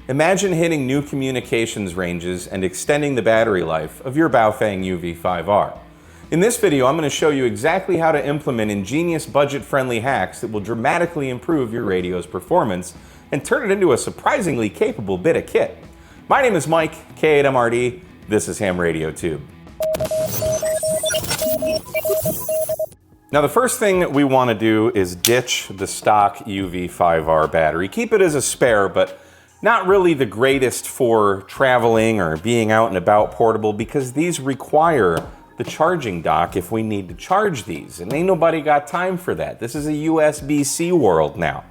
Imagine hitting new communications ranges and extending the battery life of your Baofeng UV-5R. In this video, I'm going to show you exactly how to implement ingenious budget-friendly hacks that will dramatically improve your radio's performance and turn it into a surprisingly capable bit of kit. My name is Mike, K8MRD. This is Ham Radio Tube. Now the first thing that we want to do is ditch the stock UV-5R battery. Keep it as a spare, but not really the greatest for traveling or being out and about portable, because these require the charging dock if we need to charge these, and ain't nobody got time for that. This is a USB-C world now.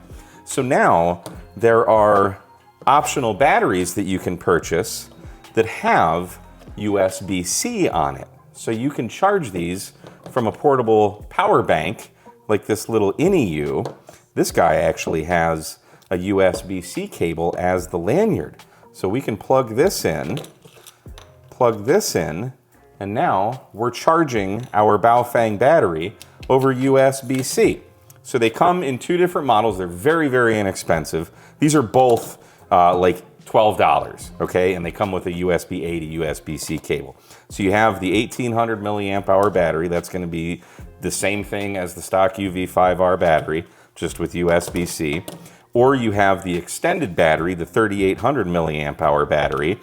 So now there are optional batteries that you can purchase that have USB-C on it. So you can charge these from a portable power bank like this little INEU. This guy actually has a USB-C cable as the lanyard. So we can plug this in, and now we're charging our Baofeng battery over USB-C. So they come in two different models. They're very, very inexpensive. These are both like $12, okay? And they come with a USB-A to USB-C cable. So you have the 1800 milliamp hour battery. That's gonna be the same thing as the stock UV-5R battery, just with USB-C. Or you have the extended battery, the 3800 milliamp hour battery.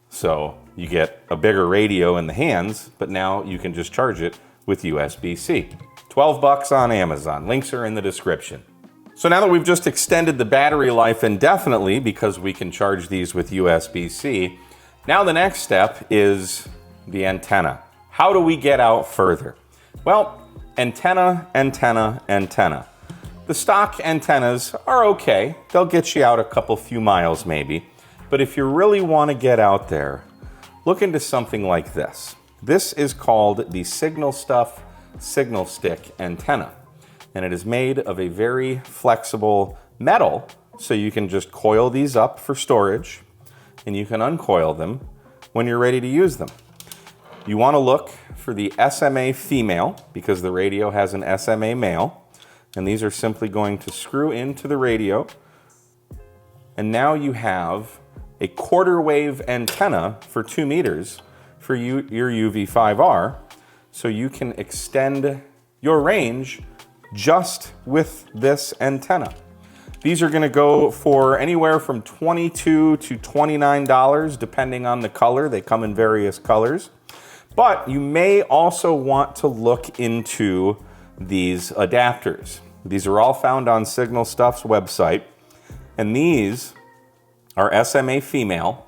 So you get a bigger radio in the hands, but now you can just charge it with USB-C. 12 bucks on Amazon. Links are in the description. So now that we've just extended the battery life indefinitely because we can charge these with USB-C, now the next step is the antenna. How do we get out further? Well, antenna. The stock antennas are okay. They'll get you out a few miles maybe. But if you really want to get out there, look into something like this. This is called the Signal Stuff Signal Stick Antenna. And it is made of a very flexible metal, so you can just coil these up for storage, and you can uncoil them when you're ready to use them. You want to look for the SMA female, because the radio has an SMA male. And these are simply going to screw into the radio. And now you have a quarter wave antenna for 2 meters for your UV-5R. So you can extend your range just with this antenna. These are gonna go for anywhere from $22 to $29, depending on the color. They come in various colors. But you may also want to look into these adapters. These are all found on Signal Stuff's website, and these are SMA female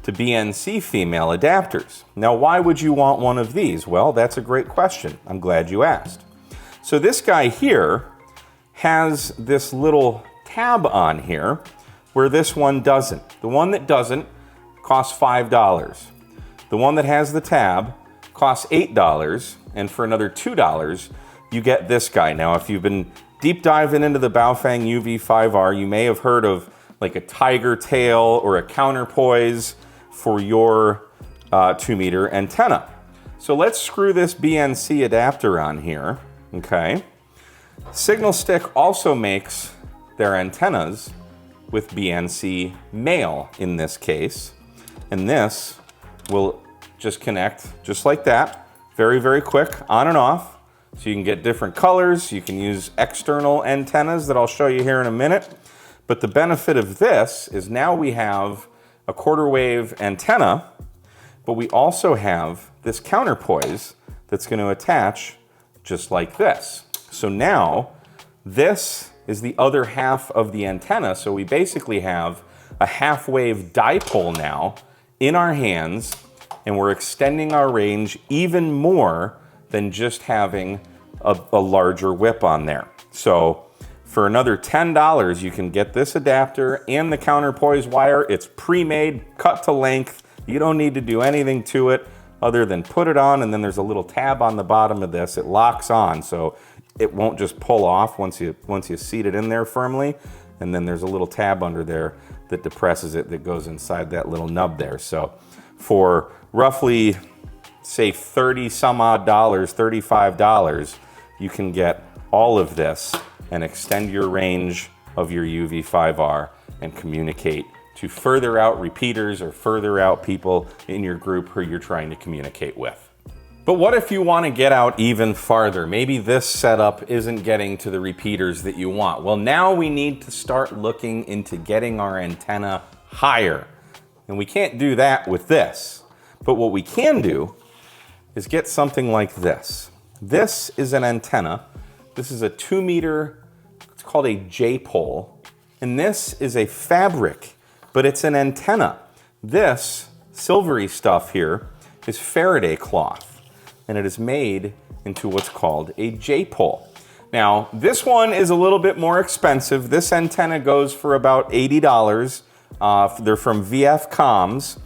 to BNC female adapters. Now, why would you want one of these? Well, that's a great question. I'm glad you asked. So this guy here has this little tab on here where this one doesn't. The one that doesn't costs $5. The one that has the tab costs $8, and for another $2, you get this guy. Now, if you've been deep diving into the Baofeng UV-5R, you may have heard of like a tiger tail or a counterpoise for your 2 meter antenna. So let's screw this BNC adapter on here, okay? Signal Stick also makes their antennas with BNC male in this case, and this will just connect just like that, very, very quick, on and off. So you can get different colors. You can use external antennas that I'll show you here in a minute. But the benefit of this is now we have a quarter wave antenna, but we also have this counterpoise that's going to attach just like this. So now this is the other half of the antenna. So we basically have a half wave dipole now in our hands, and we're extending our range even more than just having a larger whip on there. So for another $10, you can get this adapter and the counterpoise wire. It's pre-made, cut to length. You don't need to do anything to it other than put it on, and then there's a little tab on the bottom of this. It locks on, so it won't just pull off once you seat it in there firmly. And then there's a little tab under there that depresses it that goes inside that little nub there. So for roughly, say $30 some odd, $35, you can get all of this and extend your range of your UV-5R and communicate to further out repeaters or further out people in your group who you're trying to communicate with. But what if you want to get out even farther? Maybe this setup isn't getting to the repeaters that you want. Well, now we need to start looking into getting our antenna higher. And we can't do that with this. But what we can do is get something like this. This is an antenna. This is a 2-meter, it's called a J-pole. And this is a fabric, but it's an antenna. This silvery stuff here is Faraday cloth, and it is made into what's called a J-pole. Now, this one is a little bit more expensive. This antenna goes for about $80. They're from VF Comms,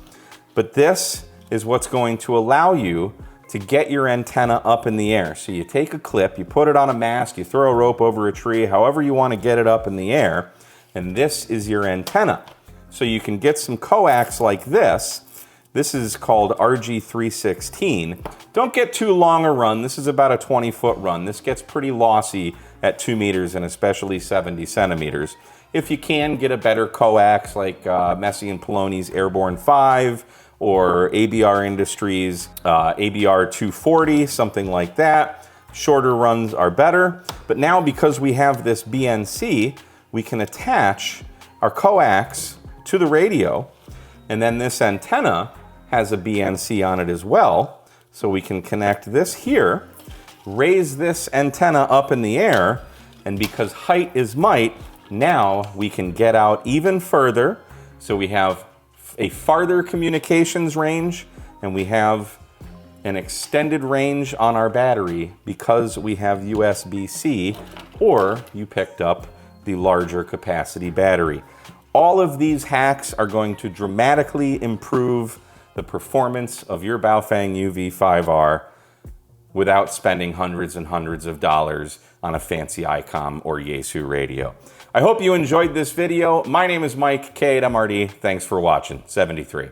but this is what's going to allow you to get your antenna up in the air. So you take a clip, you put it on a mast, you throw a rope over a tree, however you want to get it up in the air, and this is your antenna. So you can get some coax like this. This is called RG316. Don't get too long a run. This is about a 20-foot run. This gets pretty lossy at 2 meters and especially 70 centimeters. If you can, get a better coax like Messi and Poloni's Airborne 5 or ABR Industries ABR 240, something like that. Shorter runs are better. But now because we have this BNC, we can attach our coax to the radio, and then this antenna has a BNC on it as well. So we can connect this here, raise this antenna up in the air, and because height is might, now we can get out even further. So we have a farther communications range, and we have an extended range on our battery because we have USB-C, or you picked up the larger capacity battery. All of these hacks are going to dramatically improve the performance of your Baofeng UV-5R without spending hundreds and hundreds of dollars on a fancy ICOM or Yaesu radio. I hope you enjoyed this video. My name is Mike, K8MRD. Thanks for watching. 73.